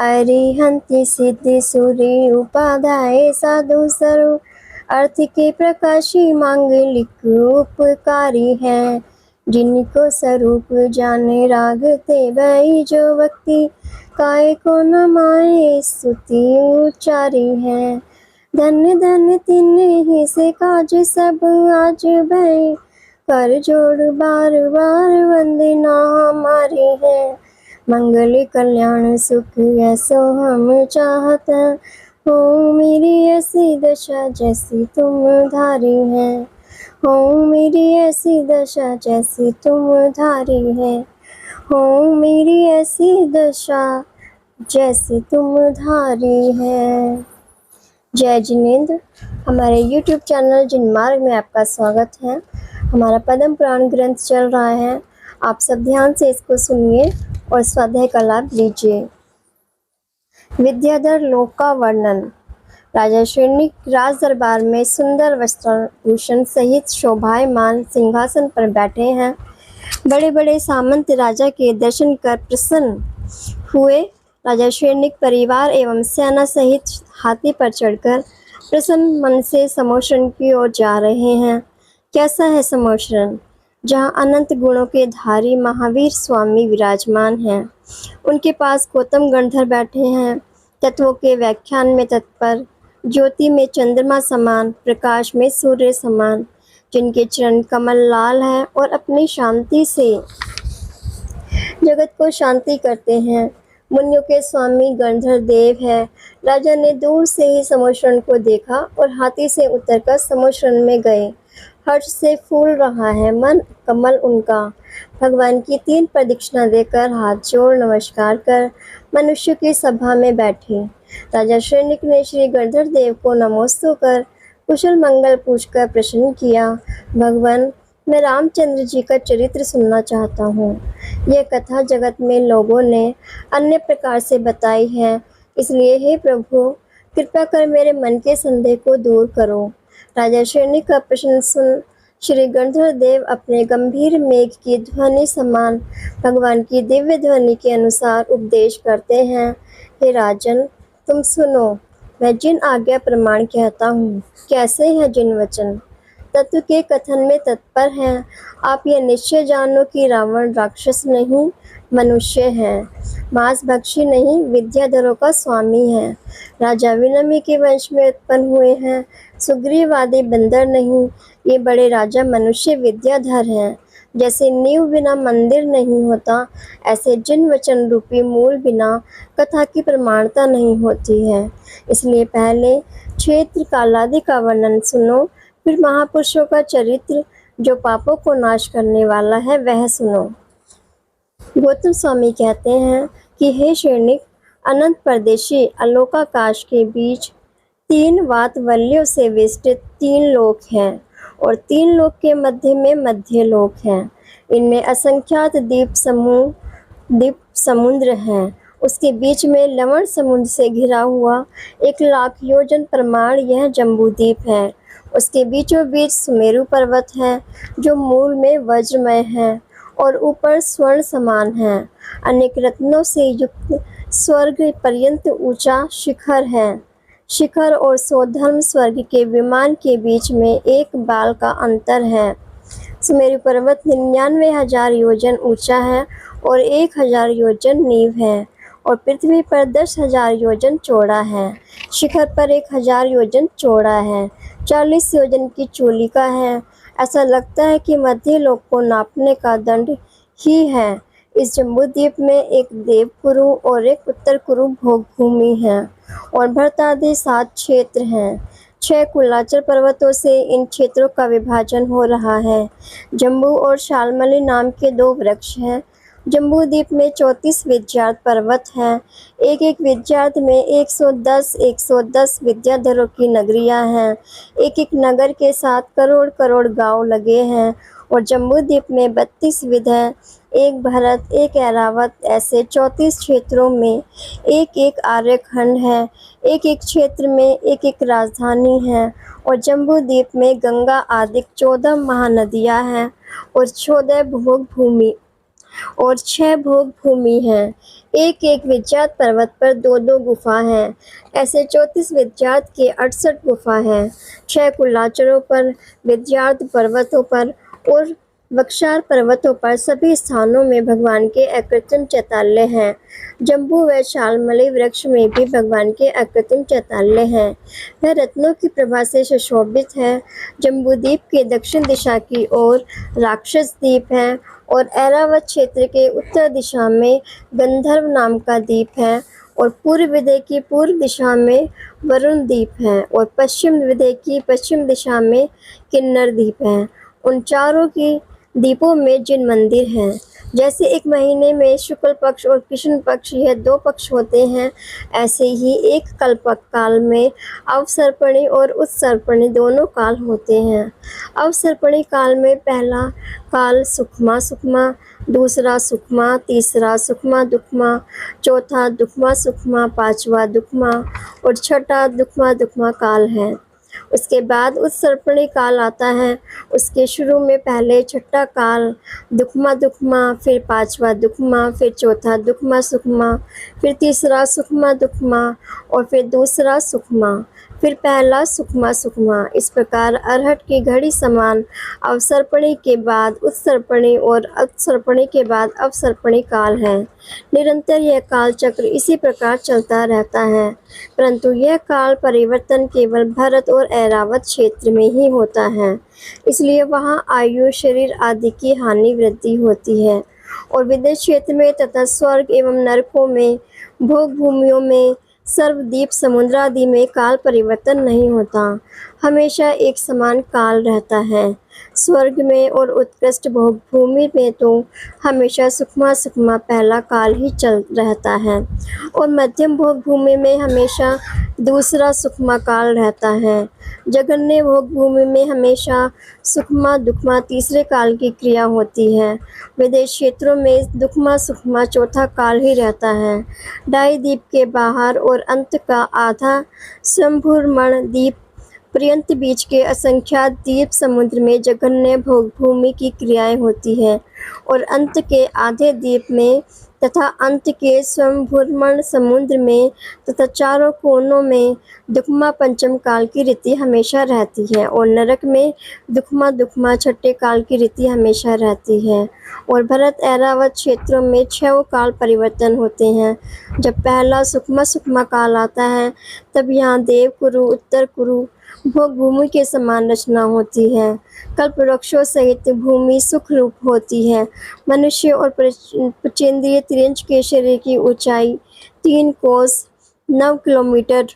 अरिहंति सिद्धि सूर्य उपाध्याय साधु सरु अर्थ के प्रकाशी मांगलिक उपकारी है। जिनको स्वरूप जाने रागते वही जो व्यक्ति काय को न माए स्तुति उच्चारी है। धन्य धन्य तिन्हीं से काज सब आज भय कर जोड़ बार बार वंदना हमारी है। मंगल कल्याण सुख ऐसो हम चाहत हो मेरी ऐसी दशा जैसी तुम धारी है। हो मेरी ऐसी दशा जैसी तुम धारी है। हो मेरी ऐसी दशा जैसी तुम धारी है। जय जिनेंद्र। हमारे YouTube चैनल जिनमार्ग में आपका स्वागत है। हमारा पद्म पुराण ग्रंथ चल रहा है, आप सब ध्यान से इसको सुनिए और स्वाध्याय का लाभ लीजिए। विद्याधर लोक का वर्णन। राजा शृंगिक राज दरबार में सुंदर वस्त्रभूषण सहित शोभायमान सिंहासन पर बैठे हैं। बड़े बड़े सामंत राजा के दर्शन कर प्रसन्न हुए। राजा शृंगिक परिवार एवं सेना सहित हाथी पर चढ़कर प्रसन्न मन से समोषण की ओर जा रहे हैं। कैसा है समोषण? जहाँ अनंत गुणों के धारी महावीर स्वामी विराजमान हैं। उनके पास गौतम गणधर बैठे हैं, तत्वों के व्याख्यान में तत्पर, ज्योति में चंद्रमा समान, प्रकाश में सूर्य समान, जिनके चरण कमल लाल है और अपनी शांति से जगत को शांति करते हैं। मुनियों के स्वामी गणधर देव है। राजा ने दूर से ही समोषण को देखा और हाथी से उतरकर समोषण में गए। हर्ष से फूल रहा है मन कमल उनका। भगवान की 3 प्रदक्षिणा देकर हाथ जोड़ नमस्कार कर मनुष्य की सभा में बैठे। राजा शृंगिक ने श्री गणधर देव को नमोस्तु कर कुशल मंगल पूछकर प्रश्न किया। भगवान, मैं रामचंद्र जी का चरित्र सुनना चाहता हूँ। यह कथा जगत में लोगों ने अन्य प्रकार से बताई है, इसलिए हे प्रभु कृपा कर मेरे मन के संदेह को दूर करो। राजा शृंगिक का प्रश्न सुन श्री गणधर देव अपने गंभीर मेघ की ध्वनि समान भगवान की दिव्य ध्वनि के अनुसार उपदेश करते हैं। हे राजन, तुम सुनो, मैं जिन आज्ञा प्रमाण कहता हूँ कैसे हैं जिन वचन तत्व के कथन में तत्पर हैं। आप यह निश्चय जानो कि रावण राक्षस नहीं मनुष्य है, मांस भक्षी नहीं विद्याधरों का स्वामी है। राजा विनमी के वंश में उत्पन्न हुए हैं, सुग्रीवादी बंदर नहीं, ये बड़े राजा मनुष्य विद्याधर हैं। जैसे नींव बिना मंदिर नहीं होता, ऐसे जिन वचन रूपी मूल बिना कथा की प्रमाणता नहीं होती है। इसलिए पहले क्षेत्र कालादि का वर्णन सुनो, फिर महापुरुषों का चरित्र जो पापों को नाश करने वाला है वह सुनो। गौतम स्वामी कहते हैं कि हे शृंगिक, अनंत परदेशी अलोकाकाश के बीच 3 वातवल्यों से विस्तृत 3 लोक हैं और 3 लोक के मध्य में मध्य लोक है। इनमें असंख्यात द्वीप समुद्र हैं। उसके बीच में लवण समुद्र से घिरा हुआ 1 लाख योजन प्रमाण यह जम्बूद्वीप है। उसके बीचों बीच सुमेरु पर्वत है जो मूल में वज्रमय है और ऊपर स्वर्ण समान है। अनेक रत्नों से युक्त स्वर्ग पर्यंत ऊंचा शिखर है। शिखर और स्वधर्म स्वर्ग के विमान के बीच में 1 बाल का अंतर है। सुमेरु पर्वत 99,000 योजन ऊंचा है और 1,000 योजन नींव है और पृथ्वी पर 10,000 योजन चौड़ा है। शिखर पर 1,000 योजन चौड़ा है, 40 योजन की चूलिका है। ऐसा लगता है कि मध्य लोक को नापने का दंड ही है। इस जम्बूद्वीप में एक देवकुरु और एक उत्तर कुरु भोग भूमि है और भरत आदि 7 क्षेत्र हैं। 6 कुलाचल पर्वतों से इन क्षेत्रों का विभाजन हो रहा है। जम्बू और शालमली नाम के 2 वृक्ष हैं। जम्बूद्वीप में 34 विद्यार्थ पर्वत हैं। एक विद्यार्थ में 110 विद्याधरों की नगरियां हैं। एक नगर के 7 करोड़ करोड़ गांव लगे हैं और जम्बूद्वीप में 32 विधय, 1 भरत, 1 ऐरावत, ऐसे 34 क्षेत्रों में एक आर्यखंड है। एक क्षेत्र में एक राजधानी है और जम्बूद्वीप में गंगा आदि 14 महानदियां हैं और 14 भोग भूमि और 6 भोग भूमि हैं। एक एक विद्यात पर्वत पर 2-2 गुफा हैं। ऐसे 34 विद्यात के 68 गुफा हैं। 6 कुलाचरों पर, विद्यार्थ पर्वतों पर और बक्षार पर्वतों पर सभी स्थानों में भगवान के अकृत्रिम चैताल्य हैं। जम्बू व शालमली वृक्ष में भी भगवान के अकृत्रिम चैताल्य हैं। वह रत्नों की प्रभा से सुशोभित है। जम्बूद्वीप के दक्षिण दिशा की ओर राक्षस द्वीप है और ऐरावत क्षेत्र के उत्तर दिशा में गंधर्व नाम का द्वीप है और पूर्व विदय की पूर्व दिशा में वरुण द्वीप है और पश्चिम विदय की पश्चिम दिशा में किन्नर द्वीप है। उन चारों की द्वीपों में जिन मंदिर हैं, जैसे एक महीने में शुक्ल पक्ष और कृष्ण पक्ष यह 2 पक्ष होते हैं, ऐसे ही एक कल्पक काल में अवसर्पणी और उत्सर्पणी दोनों काल होते हैं। अवसर्पणी काल में पहला काल सुखमा सुखमा, दूसरा सुखमा, तीसरा सुखमा दुखमा, चौथा दुखमा सुखमा, पांचवा दुखमा और छठा दुखमा दुखमा काल है। उसके बाद उत्सर्पणी काल आता है। उसके शुरू में पहले छठा काल दुखमा दुखमा, फिर पांचवा दुखमा, फिर चौथा दुखमा सुखमा, फिर तीसरा सुखमा दुखमा और फिर दूसरा सुखमा, फिर पहला सुखमा सुखमा। इस प्रकार अरहट की घड़ी समान अवसर्पणी के बाद उत्सर्पणी और उत्सर्पणी के बाद अवसर्पणी काल है। निरंतर यह काल चक्र इसी प्रकार चलता रहता है, परंतु यह काल परिवर्तन केवल भरत और ऐरावत क्षेत्र में ही होता है। इसलिए वहाँ आयु, शरीर आदि की हानि वृद्धि होती है और विदेश क्षेत्र में तथा स्वर्ग एवं नरकों में, भोग भूमियों में, सर्वद्वीप समुद्र आदि में काल परिवर्तन नहीं होता, हमेशा एक समान काल रहता है। स्वर्ग में और उत्कृष्ट भोग भूमि में तो हमेशा सुखमा सुखमा पहला काल ही चल रहता है और मध्यम भोग भूमि में हमेशा दूसरा सुखमा काल रहता है। जघन्य भोग भूमि में हमेशा सुखमा दुखमा तीसरे काल की क्रिया होती है। विदेश क्षेत्रों में दुखमा सुखमा चौथा काल ही रहता है। डाई द्वीप के बाहर और अंत का आधा शंभुरमण द्वीप पर्यंत बीच के असंख्यात द्वीप समुद्र में जघन्य भोग भूमि की क्रियाएं होती है और अंत के आधे द्वीप में तथा अंत के स्वयंभूर्मण समुद्र में तथा चारों कोनों में दुखमा पंचम काल की रीति हमेशा रहती है और नरक में दुखमा दुखमा छठे काल की रीति हमेशा रहती है। और भरत ऐरावत क्षेत्रों में 6 काल परिवर्तन होते हैं। जब पहला सुखमा सुखमा काल आता है, तब यहाँ देव कुरु, उत्तर कुरु भोग भूमि के समान रचना होती है। कल्प वृक्षों सहित भूमि सुख रूप होती है। मनुष्य और पचेंद्रिय तिरंज के शरीर की ऊंचाई 3 कोस 9 किलोमीटर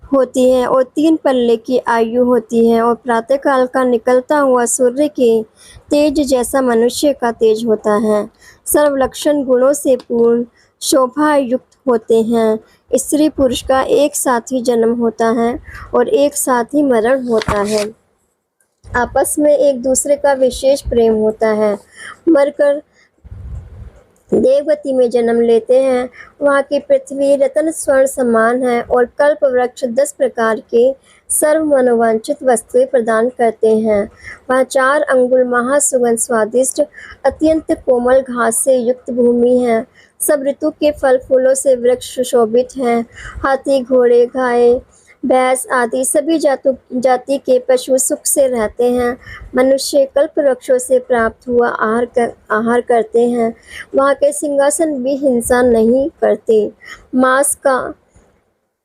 होती है और 3 पल्ले की आयु होती है और प्रातःकाल का निकलता हुआ सूर्य के तेज जैसा मनुष्य का तेज होता है। सर्वलक्षण गुणों से पूर्ण, शोभा युक्त होते हैं। स्त्री पुरुष का एक साथ ही जन्म होता है और एक साथ ही मरण होता है। आपस में एक दूसरे का विशेष प्रेम होता है। मरकर देवगति में जन्म लेते हैं। वहाँ की पृथ्वी रत्न स्वर्ण समान है और कल्प वृक्ष 10 प्रकार के सर्व मनोवांछित वस्तुएं प्रदान करते हैं। वहाँ 4 अंगुल महासुगंध स्वादिष्ट अत्यंत कोमल घास से युक्त भूमि है। सब ऋतु के फल फूलों से वृक्ष सुशोभित हैं। हाथी, घोड़े, गाय, भैंस आदि सभी जाति के पशु सुख से रहते हैं। मनुष्य कल्प वृक्षों से प्राप्त हुआ आहार करते हैं। वहाँ के सिंहासन भी हिंसा नहीं करते,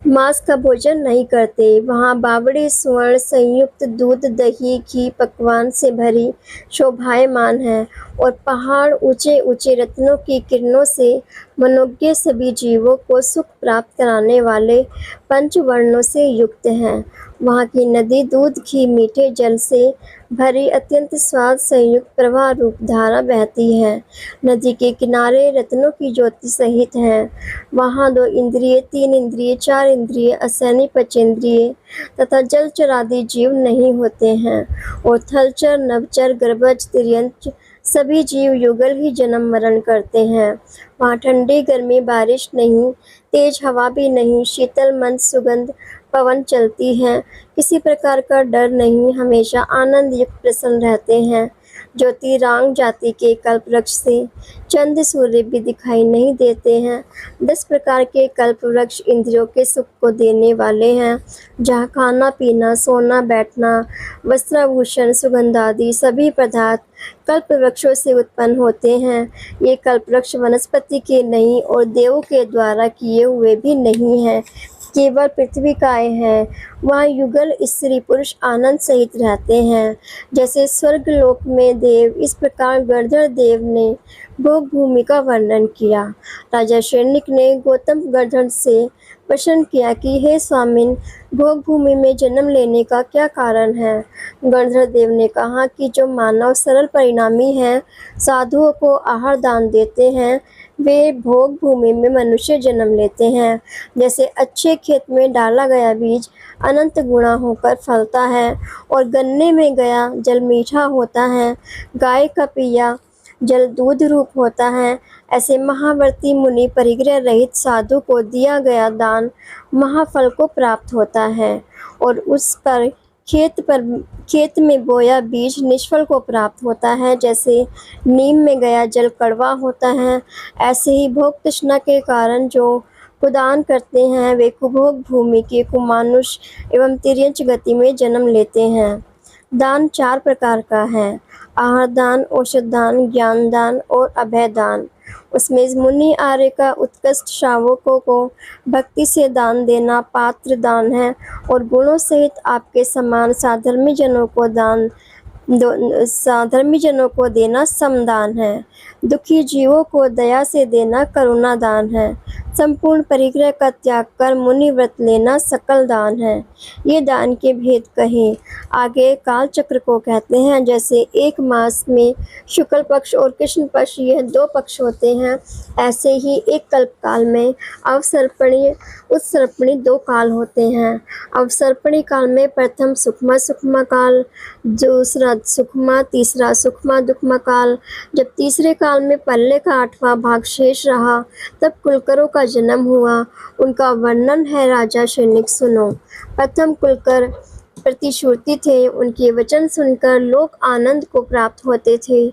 मांस का भोजन नहीं करते। वहाँ बावड़ी स्वर्ण संयुक्त दूध, दही, घी पकवान से भरी शोभायमान है और पहाड़ ऊंचे ऊंचे रत्नों की किरणों से मनोज्ञ सभी जीवों को सुख प्राप्त कराने वाले पंचवर्णों से युक्त हैं। वहाँ की नदी दूध, घी, मीठे जल से भरी अत्यंत स्वाद संयुक्त प्रवाह रूप धारा बहती है। नदी के किनारे रत्नों की ज्योति सहित हैं। वहाँ 2 इंद्रिय, 3 इंद्रिय, 4 इंद्रिय, असैनी पचेंद्रिय तथा जलचर आदि जीव नहीं होते हैं और थलचर, नभचर, गर्भज, तिर्यंच सभी जीव युगल ही जन्म मरण करते हैं। वहाँ ठंडी गर्मी बारिश नहीं, तेज हवा भी नहीं, शीतल मंद सुगंध पवन चलती हैं, किसी प्रकार का डर नहीं, हमेशा आनंद युक्त प्रसन्न रहते हैं। ज्योतिरांग जाति के कल्प वृक्ष से चंद्र सूर्य भी दिखाई नहीं देते हैं। 10 प्रकार के कल्प वृक्ष इंद्रियों के सुख को देने वाले हैं, जहाँ खाना पीना, सोना बैठना, वस्त्राभूषण, सुगंध आदि सभी पदार्थ कल्प वृक्षों से उत्पन्न होते हैं। ये कल्प वृक्ष वनस्पति के नहीं और देवों के द्वारा किए हुए भी नहीं हैं, केवल पृथ्वी काय हैं। वहाँ युगल स्त्री पुरुष आनंद सहित रहते हैं। जैसे स्वर्ग लोक में देव, इस प्रकार गर्धर देव ने भोग भूमि का वर्णन किया। राजा शैनिक ने गौतम गर्धर से प्रश्न किया कि हे स्वामिन, भोग भूमि में जन्म लेने का क्या कारण है। गर्धर देव ने कहा कि जो मानव सरल परिणामी हैं, साधुओं को आहार दान देते हैं, वे भोग भूमि में मनुष्य जन्म लेते हैं। जैसे अच्छे खेत में डाला गया बीज अनंत गुणा होकर फलता है और गन्ने में गया जल मीठा होता है, गाय का पिया जल दूध रूप होता है, ऐसे महावर्ती मुनि परिग्रह रहित साधु को दिया गया दान महाफल को प्राप्त होता है और उस पर खेत में बोया बीज निष्फल को प्राप्त होता है। जैसे नीम में गया जल कड़वा होता है, ऐसे ही भोग तृष्णा के कारण जो कुदान करते हैं, वे कुभोग भूमि के कुमानुष एवं तिर्यंच गति में जन्म लेते हैं। दान 4 प्रकार का है, आहार दान, औषध दान, ज्ञान दान और अभय दान। उसमें मुनि आर्य का उत्कृष्ट श्रावकों को भक्ति से दान देना पात्र दान है और गुणों सहित आपके समान साधर्मी जनों को देना समदान है। दुखी जीवों को दया से देना करुणा दान है। संपूर्ण परिग्रह का त्याग कर मुनि व्रत लेना सकल दान है। ये दान के भेद कहे। आगे काल चक्र को कहते हैं। जैसे एक मास में शुक्ल पक्ष और कृष्ण पक्ष, यह 2 पक्ष होते हैं, ऐसे ही एक कल्प काल में अवसर्पणी उत्सर्पणी 2 काल होते हैं। अवसर्पणी काल में प्रथम सुखमा काल, दूसरा सुखमा, तीसरा सुखमा दुखमा काल। जब तीसरे काल में पल्ले का 8वां भाग शेष रहा, तब कुलकरों का जन्म हुआ। उनका वर्णन है राजा शैनिक, सुनो। प्रथम कुलकर प्रतिश्रुति थे, उनके वचन सुनकर लोग आनंद को प्राप्त होते थे।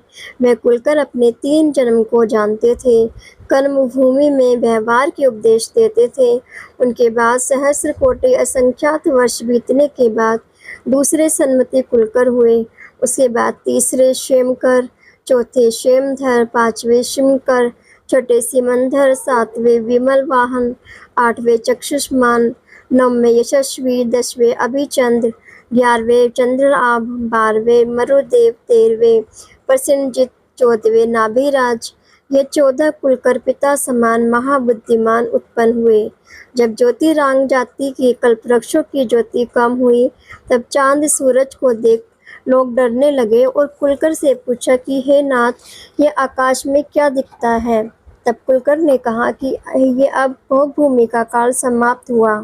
वह कुलकर अपने 3 जन्म को जानते थे, कर्म भूमि में व्यवहार के उपदेश देते थे। उनके बाद सहस्र कोटि असंख्यात वर्ष बीतने के बाद दूसरे सन्मति कुलकर हुए। उसके बाद तीसरे क्षेमकर, चौथे क्षेमधर, 5वें शिमकर, छठे सिमंधर, 7वें विमल वाहन, 8वें चक्षुष्मान, 9वें यशस्वी, 10वें अभिचंद्र, 11वें चंद्रआभ, 12वें मरुदेव, 13वें प्रसेनजित, 14वें नाभिराज। ये 14 कुलकर पिता समान महाबुद्धिमान उत्पन्न हुए। जब ज्योतिरांग जाति की कल्पवृक्षों की ज्योति कम हुई, तब चांद सूरज को देख लोग डरने लगे और कुलकर से पूछा कि हे नाथ, ये आकाश में क्या दिखता है। तब कुलकर ने कहा कि ये अब भोग भूमि का काल समाप्त हुआ,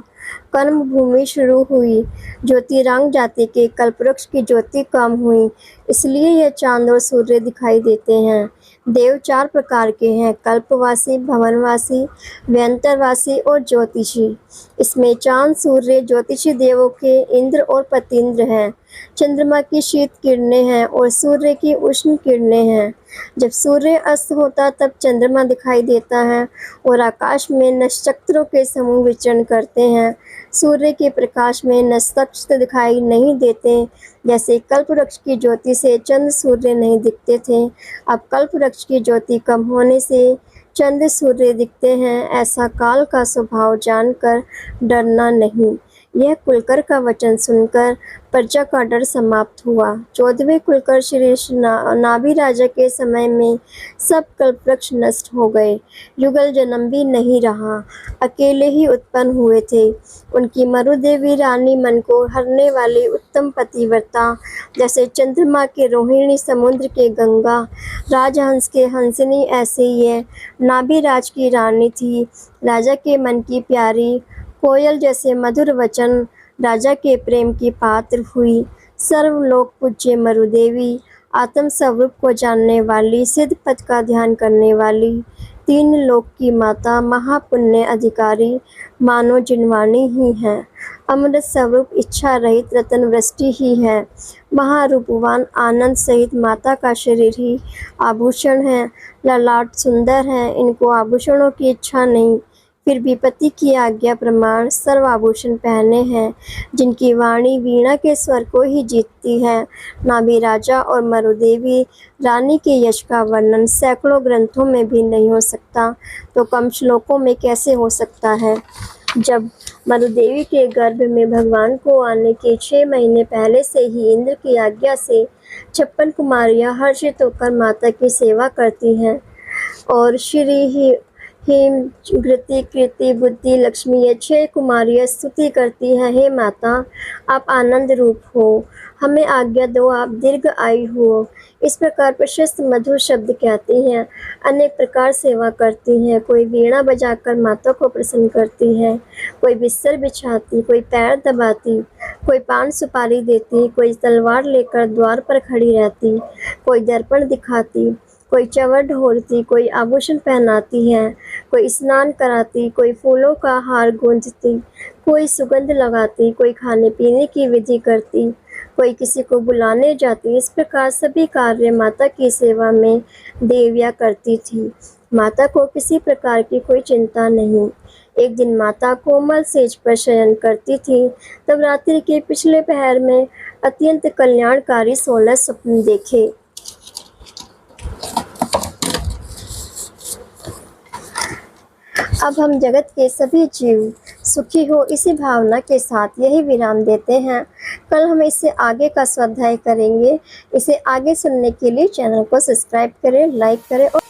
कर्म भूमि शुरू हुई। ज्योतिरांग जाति के कल्पवृक्ष की ज्योति कम हुई, इसलिए यह चांद और सूर्य दिखाई देते हैं। देव 4 प्रकार के हैं, कल्पवासी, भवनवासी, व्यंतरवासी और ज्योतिषी। इसमें चांद सूर्य ज्योतिषी देवों के इंद्र और पतीन्द्र हैं। चंद्रमा की शीत किरणें हैं और सूर्य की उष्ण किरणें हैं। जब सूर्य अस्त होता तब चंद्रमा दिखाई देता है और आकाश में नक्षत्रों के समूह विचरण करते हैं। सूर्य के प्रकाश में नक्षत्र दिखाई नहीं देते। जैसे कल्पवृक्ष की ज्योति से चंद्र सूर्य नहीं दिखते थे, अब कल्पवृक्ष की ज्योति कम होने से चंद्र सूर्य दिखते हैं। ऐसा काल का स्वभाव जानकर डरना नहीं। यह कुलकर का वचन सुनकर प्रजा का डर समाप्त हुआ। 14वें कुलकर श्री नाभि राजा के समय में सब कल्पवृक्ष नष्ट हो गए। युगल जन्म भी नहीं रहा, अकेले ही उत्पन्न हुए थे। उनकी मरुदेवी रानी मन को हरने वाली उत्तम पतिव्रता, जैसे चंद्रमा के रोहिणी, समुद्र के गंगा, राजहंस के हंसिनी, ऐसे ये नाभि राज की रानी थी। राजा के मन की प्यारी कोयल जैसे मधुर वचन राजा के प्रेम की पात्र हुई। सर्वलोक पूज्य मरुदेवी, आत्म स्वरूप को जानने वाली, सिद्ध पद का ध्यान करने वाली, तीन लोक की माता महापुण्य अधिकारी मानो जिनवाणी ही हैं। अमृत स्वरूप इच्छा रहित रतन वृष्टि ही है। महारूपवान आनंद सहित माता का शरीर ही आभूषण है। ललाट सुंदर हैं, इनको आभूषणों की इच्छा नहीं, फिर भी पति की आज्ञा प्रमाण सर्व आभूषण पहने हैं। जिनकी वाणी वीणा के स्वर को ही जीतती है। नाभि राजा और मरुदेवी रानी के यश का वर्णन सैकड़ों ग्रंथों में भी नहीं हो सकता, तो कम श्लोकों में कैसे हो सकता है। जब मरुदेवी के गर्भ में भगवान को आने के 6 महीने पहले से ही इंद्र की आज्ञा से 56 कुमारियां हर्षित होकर माता की सेवा करती हैं और श्री ही हिम घृति कृति बुद्धि लक्ष्मी ये 6 कुमारियां स्तुति करती हैं, हे माता आप आनंद रूप हो, हमें आज्ञा दो, आप दीर्घ आयु हो। इस प्रकार प्रशस्त मधुर शब्द कहती हैं, अनेक प्रकार सेवा करती हैं। कोई वीणा बजाकर माता को प्रसन्न करती है, कोई बिस्तर बिछाती, कोई पैर दबाती, कोई पान सुपारी देती, कोई तलवार लेकर द्वार पर खड़ी रहती, कोई दर्पण दिखाती, कोई चंवर ढोलती, कोई आभूषण पहनाती है, कोई स्नान कराती, कोई फूलों का हार गूंजती, कोई सुगंध लगाती, कोई खाने पीने की विधि करती, कोई किसी को बुलाने जाती। इस प्रकार सभी कार्य माता की सेवा में देवियाँ करती थी। माता को किसी प्रकार की कोई चिंता नहीं। एक दिन माता कोमल सेज पर शयन करती थी, तब रात्रि के पिछले पहर में अत्यंत कल्याणकारी 16 स्वप्न देखे। अब हम जगत के सभी जीव सुखी हो इसी भावना के साथ यही विराम देते हैं। कल हम इससे आगे का स्वाध्याय करेंगे। इसे आगे सुनने के लिए चैनल को सब्सक्राइब करें, लाइक करें और